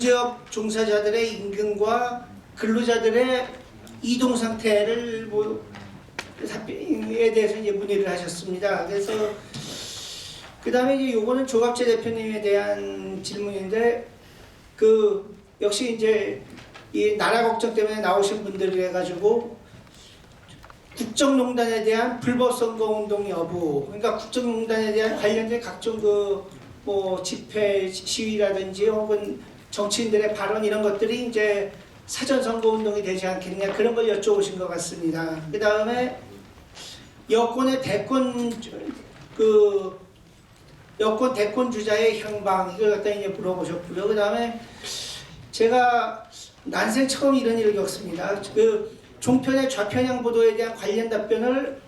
지역 종사자들의 임금과 근로자들의 이동 상태를 에 대해서 이제 문의를 하셨습니다. 그래서 그 다음에 이제 요거는 조갑재 대표님에 대한 질문인데 역시 이제 이 나라 걱정 때문에 나오신 분들이 해가지고 국정농단에 대한 불법 선거 운동 여부, 그러니까 국정농단에 대한 관련된 각종 집회 시위라든지 혹은 정치인들의 발언 이런 것들이 이제 사전 선거 운동이 되지 않겠냐 그런 걸 여쭤보신 것 같습니다. 그 다음에 여권의 여권 대권 주자의 향방 이걸 갖다 이제 물어보셨고요. 그 다음에 제가 난생 처음 이런 일을 겪습니다. 종편의 좌편향 보도에 대한 관련 답변을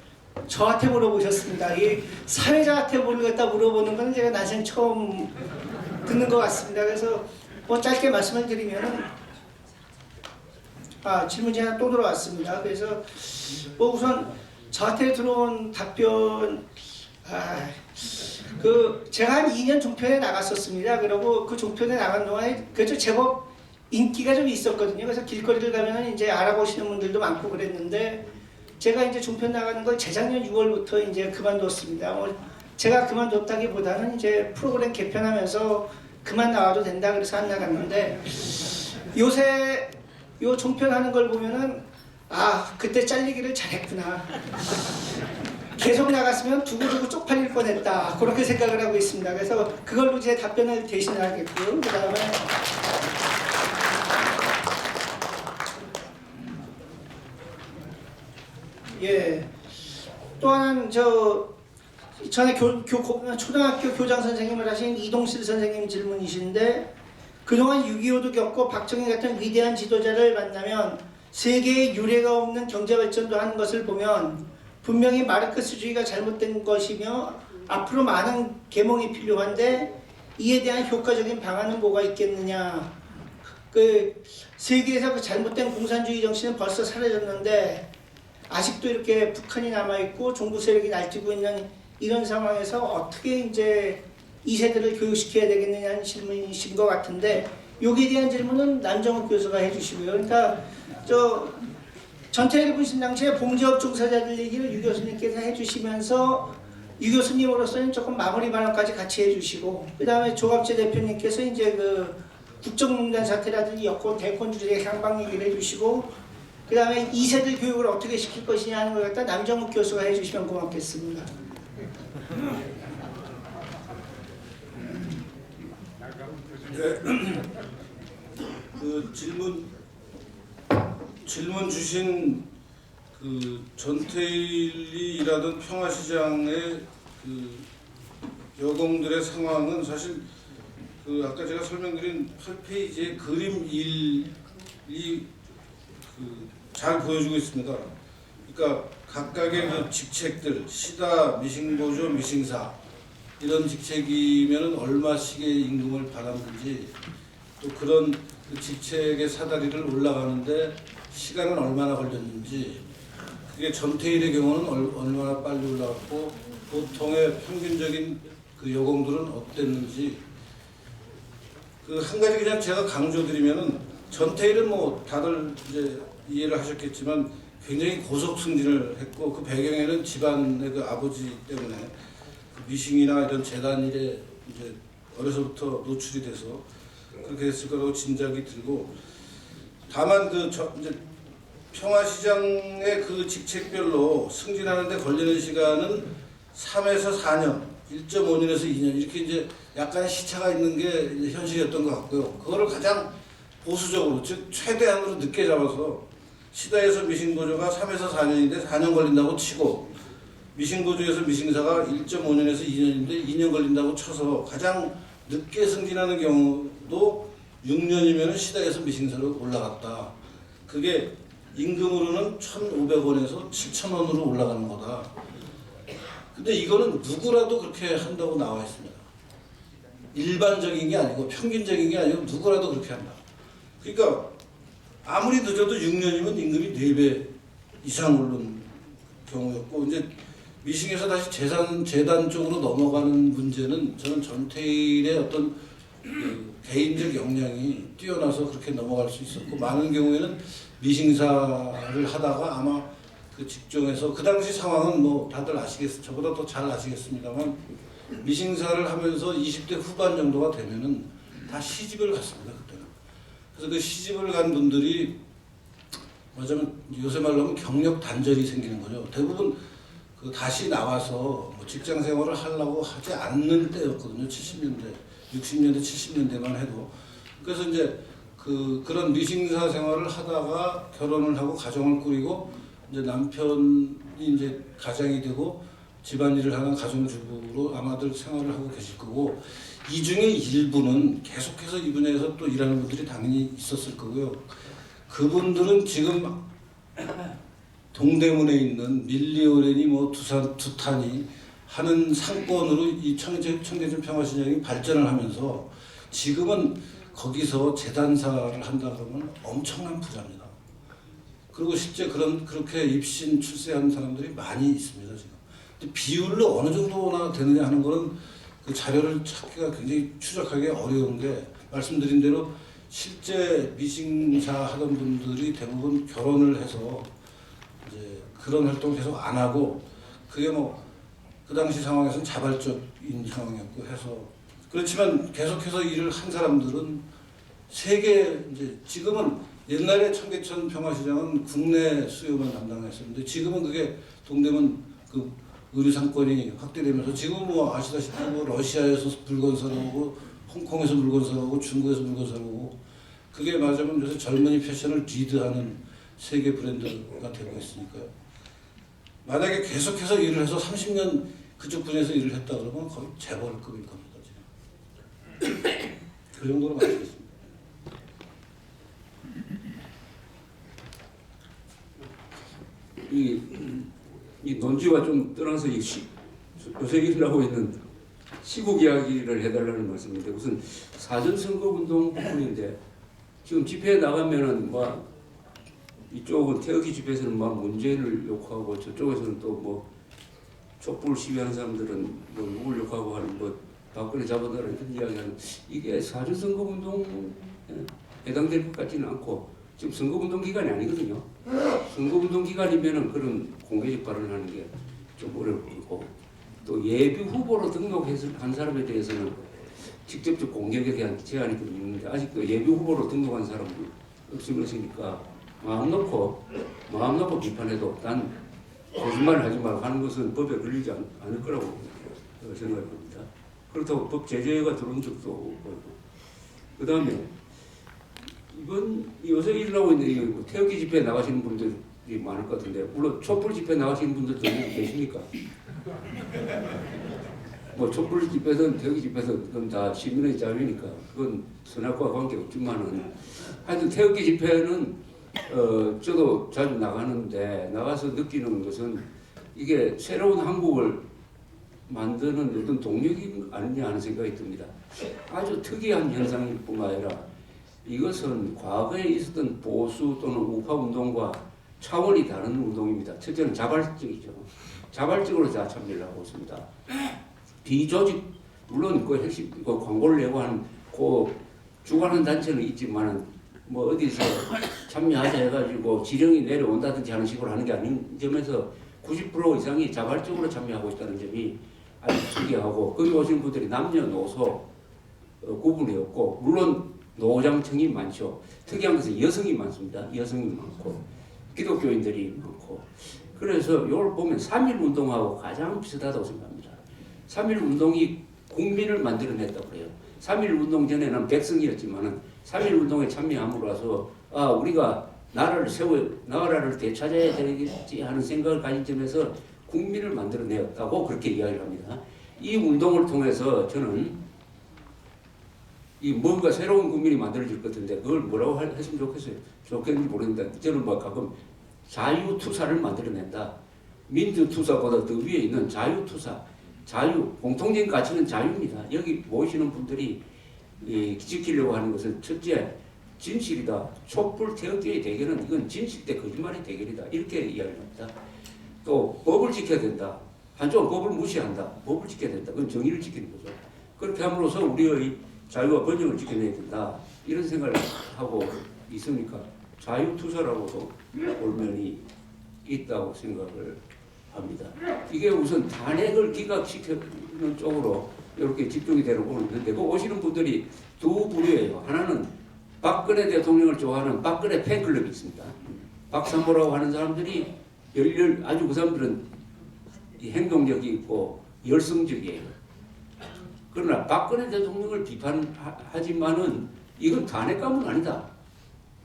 저한테 물어보셨습니다. 이 사회자한테 물어보는 건 제가 난생 처음 듣는 것 같습니다. 그래서 짧게 말씀을 드리면은 질문이 하나 또 들어왔습니다. 그래서 우선 저한테 들어온 답변 제가 한 2년 종편에 나갔었습니다. 그리고 그 종편에 나간 동안에 그래도 제법 인기가 좀 있었거든요. 그래서 길거리를 가면은 이제 알아보시는 분들도 많고 그랬는데 제가 이제 종편 나가는 걸 재작년 6월부터 이제 그만뒀습니다. 제가 그만뒀다기보다는 이제 프로그램 개편하면서 그만 나와도 된다 그래서 안 나갔는데 요새 요 종편 하는 걸 보면은 그때 잘리기를 잘했구나. 계속 나갔으면 두고두고 쪽팔릴 뻔했다. 그렇게 생각을 하고 있습니다. 그래서 그걸로 제 답변을 대신하겠고요. 그 다음에 또 하나는 전에 초등학교 교장 선생님을 하신 이동실 선생님 질문이신데 그동안 6.25도 겪고 박정희 같은 위대한 지도자를 만나면 세계에 유례가 없는 경제발전도 하는 것을 보면 분명히 마르크스주의가 잘못된 것이며 앞으로 많은 계몽이 필요한데 이에 대한 효과적인 방안은 뭐가 있겠느냐. 세계에서 잘못된 공산주의 정신은 벌써 사라졌는데 아직도 이렇게 북한이 남아있고 종부 세력이 날뛰고 있는 이런 상황에서 어떻게 이제 이 세대를 교육시켜야 되겠느냐는 질문이신 것 같은데 여기에 대한 질문은 남정욱 교수가 해주시고요. 그러니까 전태일 분신 당시에 봉지업 종사자들 얘기를 유 교수님께서 해주시면서 유 교수님으로서는 조금 마무리 발언까지 같이 해주시고 그 다음에 조갑재 대표님께서 이제 국정농단 사태라든지 여권 대권 주제의 향방 얘기를 해주시고 그 다음에 2세대 교육을 어떻게 시킬 것이냐 하는 걸 갖다 남정욱 교수가 해주시면 고맙겠습니다. 네. 질문 주신 전태일이 일하던 평화시장의 여공들의 상황은 사실 아까 제가 설명드린 8페이지의 그림 1이 잘 보여주고 있습니다. 그러니까 각각의 직책들, 시다, 미싱보조, 미싱사 이런 직책이면 얼마씩의 임금을 받았는지 또 그런 직책의 사다리를 올라가는데 시간은 얼마나 걸렸는지 그게 전태일의 경우는 얼마나 빨리 올라갔고 보통의 평균적인 여공들은 어땠는지 한 가지 그냥 제가 강조드리면은 전태일은 다들 이제 이해를 하셨겠지만 굉장히 고속 승진을 했고 그 배경에는 집안의 아버지 때문에 미싱이나 이런 재단 일에 이제 어려서부터 노출이 돼서 그렇게 됐을 거라고 짐작이 들고 다만 이제 평화시장의 직책별로 승진하는데 걸리는 시간은 3에서 4년, 1.5년에서 2년 이렇게 이제 약간의 시차가 있는 게 현실이었던 것 같고요. 그거를 가장 보수적으로 즉 최대한으로 늦게 잡아서 시다에서 미싱보조가 3에서 4년인데 4년 걸린다고 치고 미싱보조에서 미싱사가 1.5년에서 2년인데 2년 걸린다고 쳐서 가장 늦게 승진하는 경우도 6년이면 시다에서 미싱사로 올라갔다. 그게 임금으로는 1,500원에서 7,000원으로 올라가는 거다. 근데 이거는 누구라도 그렇게 한다고 나와 있습니다. 일반적인 게 아니고 평균적인 게 아니고 누구라도 그렇게 한다. 그러니까 아무리 늦어도 6년이면 임금이 4배 이상 오른 경우였고 이제 미싱에서 다시 재단 쪽으로 넘어가는 문제는 저는 전태일의 어떤 그 개인적 역량이 뛰어나서 그렇게 넘어갈 수 있었고, 많은 경우에는 미싱사를 하다가 아마 그 직종에서, 그 당시 상황은 뭐 다들 저보다 더 잘 아시겠습니다만, 미싱사를 하면서 20대 후반 정도가 되면은 다 시집을 갔습니다, 그때는. 그래서 그 시집을 간 분들이 뭐냐면 요새 말로 하면 경력 단절이 생기는 거죠. 대부분 그 다시 나와서 뭐 직장 생활을 하려고 하지 않는 때였거든요. 70년대, 60년대, 70년대만 해도. 그래서 이제 그런 미싱사 생활을 하다가 결혼을 하고 가정을 꾸리고, 이제 남편이 이제 가장이 되고 집안일을 하는 가정주부로 아마들 생활을 하고 계실 거고, 이 중에 일부는 계속해서 이 분야에서 또 일하는 분들이 당연히 있었을 거고요. 그분들은 지금 동대문에 있는 밀리오렌이 뭐 두탄이 하는 상권으로 이 청계천 평화시장이 발전을 하면서 지금은 거기서 재단사를 한다 그러면 엄청난 부자입니다. 그리고 실제 그렇게 입신 출세한 사람들이 많이 있습니다, 지금. 근데 비율로 어느 정도나 되느냐 하는 거는 그 자료를 찾기가 굉장히 추적하기 어려운 게, 말씀드린 대로 실제 미싱사 하던 분들이 대부분 결혼을 해서 이제 그런 활동을 계속 안 하고, 그게 뭐 그 당시 상황에서는 자발적인 상황이었고 해서, 그렇지만 계속해서 일을 한 사람들은 세계, 이제 지금은, 옛날에 청계천 평화시장은 국내 수요만 담당했었는데 지금은 그게 동대문 그 의류 상권이 확대되면서 지금 뭐 아시다시피 뭐 러시아에서 물건 사러 오고, 홍콩에서 물건 사러 오고, 중국에서 물건 사러 오고, 그게 말하자면 요새 젊은이 패션을 리드하는 세계 브랜드가 되고 있으니까요. 만약에 계속해서 일을 해서 30년 그쪽 분야에서 일을 했다 그러면 거의 재벌급일 겁니다, 지금. 그 정도로 마치겠습니다. 이 논지와 좀 떠나서 요새 일하고 있는 시국 이야기를 해달라는 말씀인데, 우선 사전선거운동 부분인데, 지금 집회에 나가면은 뭐 이쪽은 태극기 집회에서는 막 문재인을 욕하고, 저쪽에서는 또 뭐 촛불 시위하는 사람들은 뭐 누굴 욕하고 하는, 뭐 박근혜 잡아달라 이런 이야기하는, 이게 사전선거운동에 해당될 것 같지는 않고, 지금 선거운동 기간이 아니거든요. 선거운동 기간이면은 그런 공개적 발언을 하는 게 좀 어려울 거고, 또 예비 후보로 등록해서 한 사람에 대해서는 직접적 공격에 대한 제한이 좀 있는데, 아직도 예비 후보로 등록한 사람도 없으니까 마음 놓고 비판해도 난 거짓말을 하지 말고 하는 것은 법에 걸리지 않을 거라고 생각을 합니다. 그렇다고 법 제재가 들어온 적도 없고, 그 다음에 이번 요새 일하고 있는 태극기 집회에 나가시는 분들이 많을 것 같은데, 물론 촛불 집회 나가시는 분들도 계십니까? 뭐 촛불 집회든 태극기 집회든 그건 다 시민의 자유니까 그건 선악과 관계없지만은, 하여튼 태극기 집회는 저도 자주 나가는데, 나가서 느끼는 것은 이게 새로운 한국을 만드는 어떤 동력이 아니냐 하는 생각이 듭니다. 아주 특이한 현상일 뿐만 아니라 이것은 과거에 있었던 보수 또는 우파 운동과 차원이 다른 운동입니다. 첫째는 자발적이죠. 자발적으로 다 참여를 하고 있습니다. 비조직, 물론 그 핵심, 그 광고를 내고 하는 그 주관하는 단체는 있지만은, 뭐 어디서 참여하자 해가지고 지령이 내려온다든지 하는 식으로 하는 게 아닌 점에서 90% 이상이 자발적으로 참여하고 있다는 점이 아주 특이하고, 거기 오시는 분들이 남녀노소 구분이 없고, 물론 노장층이 많죠. 특이한 것은 여성이 많습니다. 여성이 많고 기독교인들이 많고, 그래서 이걸 보면 3.1 운동하고 가장 비슷하다고 생각합니다. 3.1 운동이 국민을 만들어냈다고 그래요. 3.1 운동 전에는 백성이었지만은 3.1 운동에 참여함으로써 우리가 나라를 되찾아야 되겠지 하는 생각을 가진 점에서 국민을 만들어내었다고 그렇게 이야기를 합니다. 이 운동을 통해서 저는 이 뭔가 새로운 국민이 만들어질 것 같은데, 그걸 뭐라고 했으면 좋겠는지 모르겠는데, 저는 뭐 가끔 자유투사를 만들어낸다. 민주투사보다 더 위에 있는 자유투사, 공통적인 가치는 자유입니다. 여기 모이시는 분들이 지키려고 하는 것은 첫째, 진실이다. 촛불 태극기의 대결은 이건 진실 대 거짓말의 대결이다. 이렇게 이야기를 합니다. 또 법을 지켜야 된다. 한쪽은 법을 무시한다. 법을 지켜야 된다. 그건 정의를 지키는 거죠. 그렇게 함으로써 우리의 자유와 번영을 지켜내야 된다. 이런 생각을 하고 있으니까 자유투사라고도 볼 면이 있다고 생각을 합니다. 이게 우선 탄핵을 기각시키는 쪽으로 이렇게 집중이 되는 부분이 있는데 그 오시는 분들이 두 부류예요. 하나는 박근혜 대통령을 좋아하는 박근혜 팬클럽이 있습니다. 박삼보라고 하는 사람들이 아주 그 사람들은 행동력이 있고 열성적이에요. 그러나 박근혜 대통령을 비판하지만은 이건 탄핵감은 아니다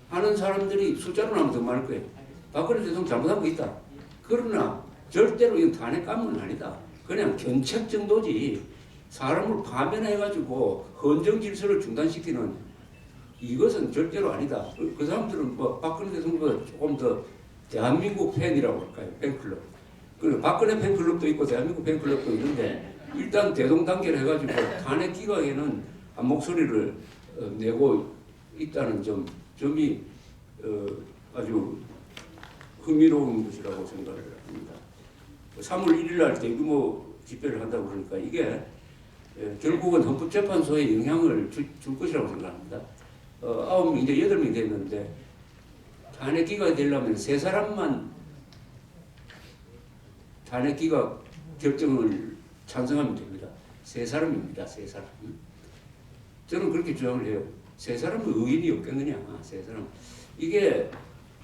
하는 사람들이 숫자로 나면 더 많을 거예요. 박근혜 대통령 잘못한 거 있다. 그러나 절대로 이건 탄핵감은 아니다. 그냥 견책 정도지 사람을 파면해가지고 헌정 질서를 중단시키는 이것은 절대로 아니다. 그 사람들은 뭐 박근혜 대통령보다 조금 더 대한민국 팬이라고 할까요? 팬클럽. 그리고 박근혜 팬클럽도 있고 대한민국 팬클럽도 있는데 일단 대동단계를 해가지고 탄핵 기각에는 한 목소리를 내고 있다는 점이 아주 흥미로운 것이라고 생각을 합니다. 3월 1일 날 대규모 집회를 한다고 그러니까 이게 결국은 헌법재판소에 영향을 줄 것이라고 생각합니다. 9명, 이제 8명이 됐는데 탄핵 기각이 되려면 3사람만 탄핵 기각 결정을 찬성하면 됩니다. 3사람입니다. 3사람. 저는 그렇게 주장을 해요. 3사람은 의인이 없겠느냐. 3사람. 이게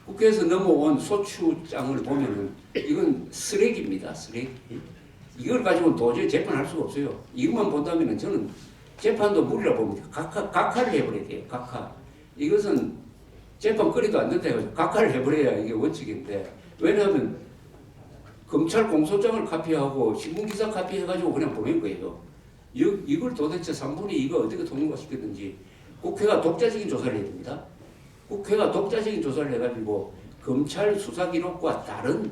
국회에서 넘어온 소추장을 보면은 이건 쓰레기입니다. 쓰레기. 이걸 가지고는 도저히 재판할 수가 없어요. 이것만 본다면은 저는 재판도 무리라 봅니다. 각하를 해버려야 돼요. 각하. 이것은 재판 거리도 안 된다 해가지고 각하를 해버려야 이게 원칙인데 왜냐하면 검찰 공소장을 카피하고 신문기사 카피해가지고 그냥 보낸 거예요. 이걸 도대체 3분의 2가 어떻게 통과시켰는지 국회가 독자적인 조사를 해야 됩니다. 국회가 독자적인 조사를 해가지고 검찰 수사 기록과 다른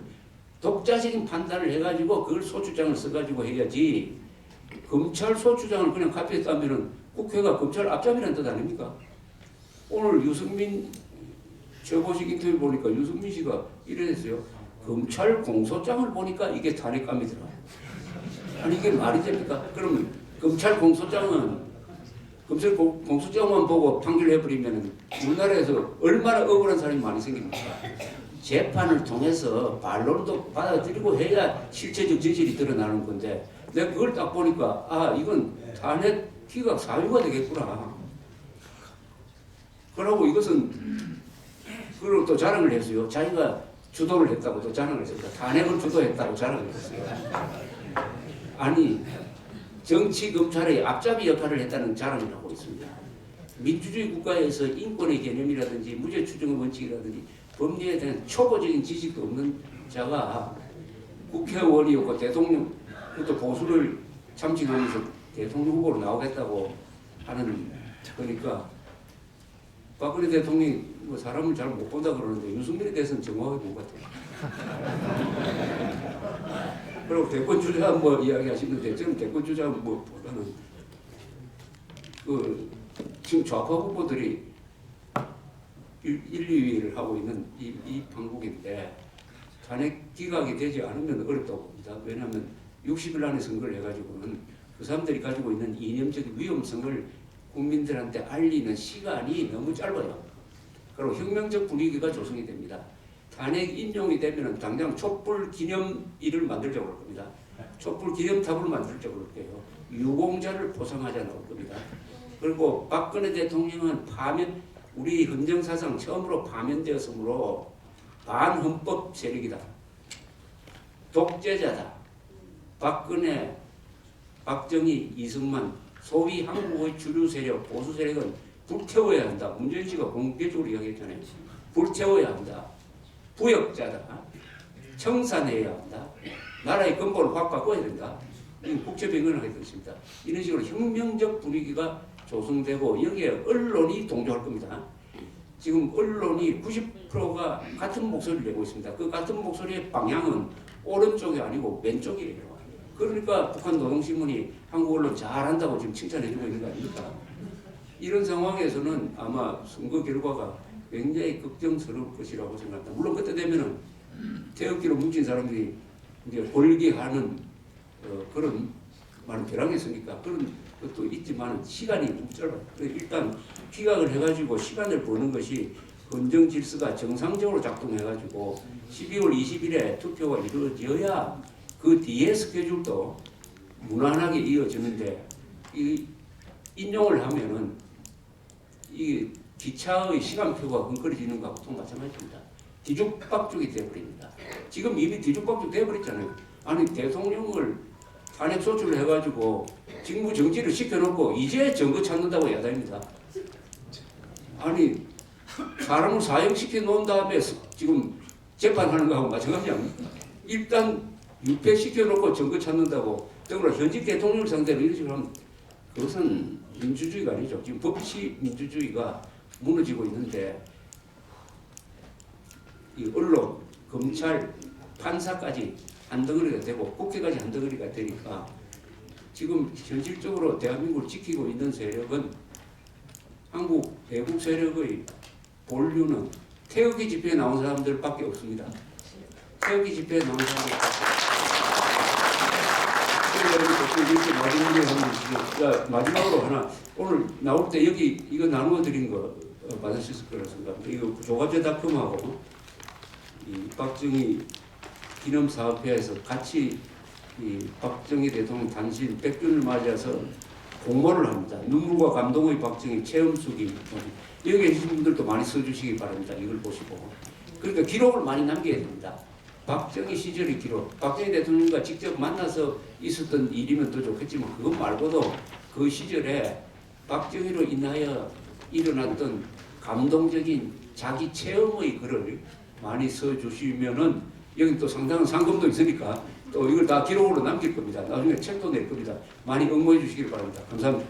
독자적인 판단을 해가지고 그걸 소추장을 써가지고 해야지 검찰 소추장을 그냥 카피했다면은 국회가 검찰 앞잡이라는 뜻 아닙니까? 오늘 유승민 최고식 인터뷰 보니까 유승민 씨가 이랬어요. 검찰 공소장을 보니까 이게 탄핵감이더라. 아니 이게 말이 됩니까? 그러면 검찰 공소장만 보고 판결해버리면 우리나라에서 얼마나 억울한 사람이 많이 생깁니까? 재판을 통해서 반론도 받아들이고 해야 실체적 진실이 드러나는 건데 내가 그걸 딱 보니까 아 이건 탄핵 기각 사유가 되겠구나. 그러고 이것은 그리고 또 자랑을 했어요. 자기가 주도를 했다고 또 자랑을 했습니다. 탄핵을 주도했다고 자랑을 했어요. 아니 정치 검찰의 앞잡이 역할을 했다는 자랑을 하고 있습니다. 민주주의 국가에서 인권의 개념이라든지 무죄 추정의 원칙이라든지 법리에 대한 초보적인 지식도 없는 자가 국회의원이었고 대통령 또 보수를 참칭하면서 대통령 후보로 나오겠다고 하는 거니까 박근혜 대통령이 뭐 사람을 잘 못 본다 그러는데 유승민에 대해서는 정확하게 본 것 같아요. 그리고 대권 주자 뭐 이야기하시는데 저는 대권 주자 뭐보다는 그 지금 좌파 후보들이 1, 2위를 하고 있는 이 판국인데 탄핵 기각이 되지 않으면 어렵다고 봅니다. 왜냐하면 60일 안에 선거를 해가지고는 그 사람들이 가지고 있는 이념적 위험성을 국민들한테 알리는 시간이 너무 짧아요. 그리고 혁명적 분위기가 조성이 됩니다. 탄핵 인용이 되면 당장 촛불 기념일을 만들자고 할 겁니다. 촛불 기념탑을 만들자고 할 거예요. 유공자를 포상하자 나올 겁니다. 그리고 박근혜 대통령은 우리 헌정사상 처음으로 파면되었으므로 반헌법 세력이다. 독재자다. 박근혜, 박정희, 이승만 소위 한국의 주류 세력, 보수 세력은 불태워야 한다. 문재인 씨가 공개적으로 이야기했잖아요. 불태워야 한다. 부역자다. 청산해야 한다. 나라의 근본을 확 바꿔야 된다. 이건 국제변경을 하게 됐습니다. 이런 식으로 혁명적 분위기가 조성되고 여기에 언론이 동조할 겁니다. 지금 언론이 90%가 같은 목소리를 내고 있습니다. 그 같은 목소리의 방향은 오른쪽이 아니고 왼쪽이에요. 그러니까 북한 노동신문이 한국 언론 잘한다고 지금 칭찬해주고 있는 거 아닙니까? 이런 상황에서는 아마 선거 결과가 굉장히 걱정스러울 것이라고 생각합니다. 물론 그때 되면은 태극기로 뭉친 사람들이 이제 벌기하는 그런 많은 벼랑이 있으니까 그런 것도 있지만 시간이 좀 짧아요. 일단 기각을 해가지고 시간을 버는 것이 헌정 질서가 정상적으로 작동해가지고 12월 20일에 투표가 이루어져야 그 뒤에 스케줄도 무난하게 이어지는데 이 인용을 하면은 이 기차의 시간표가 끈끈해지는 것하고 또 마찬가지입니다. 뒤죽박죽이 되어버립니다. 지금 이미 뒤죽박죽 되어버렸잖아요. 아니 대통령을 탄핵 소추를 해가지고 직무 정지를 시켜놓고 이제 증거 찾는다고 야단입니다. 아니 사람을 사형시켜 놓은 다음에 지금 재판하는 거하고 마찬가지 아닙니까? 일단 유폐시켜 놓고 증거 찾는다고 더불어 현직 대통령을 상대로 이런 식으로 하면 그것은 민주주의가 아니죠. 지금 법치 민주주의가 무너지고 있는데 이 언론, 검찰, 판사까지 한덩어리가 되고 국회까지 한덩어리가 되니까 지금 현실적으로 대한민국을 지키고 있는 세력은 한국 외국 세력의 본류는 태극기 집회에 나온 사람들밖에 없습니다. 태극기 집회에 나온 사람들밖에 없습니다. 마지막으로 하나 오늘 나올 때 여기 이거 나누어 드린 거 받으셨을 거라 생각합니다. 이거 조갑제닷컴하고 이 박정희 기념사업회에서 같이 이 박정희 대통령 탄신 100주년을 맞이해서 공모를 합니다. 눈물과 감동의 박정희 체험수기. 여기 계신 분들도 많이 써주시기 바랍니다. 이걸 보시고. 그러니까 기록을 많이 남겨야 됩니다. 박정희 시절의 기록. 박정희 대통령과 직접 만나서 있었던 일이면 더 좋겠지만 그것 말고도 그 시절에 박정희로 인하여 일어났던 감동적인 자기 체험의 글을 많이 써주시면은 여기 또 상당한 상금도 있으니까 또 이걸 다 기록으로 남길 겁니다. 나중에 책도 낼 겁니다. 많이 응모해 주시길 바랍니다. 감사합니다.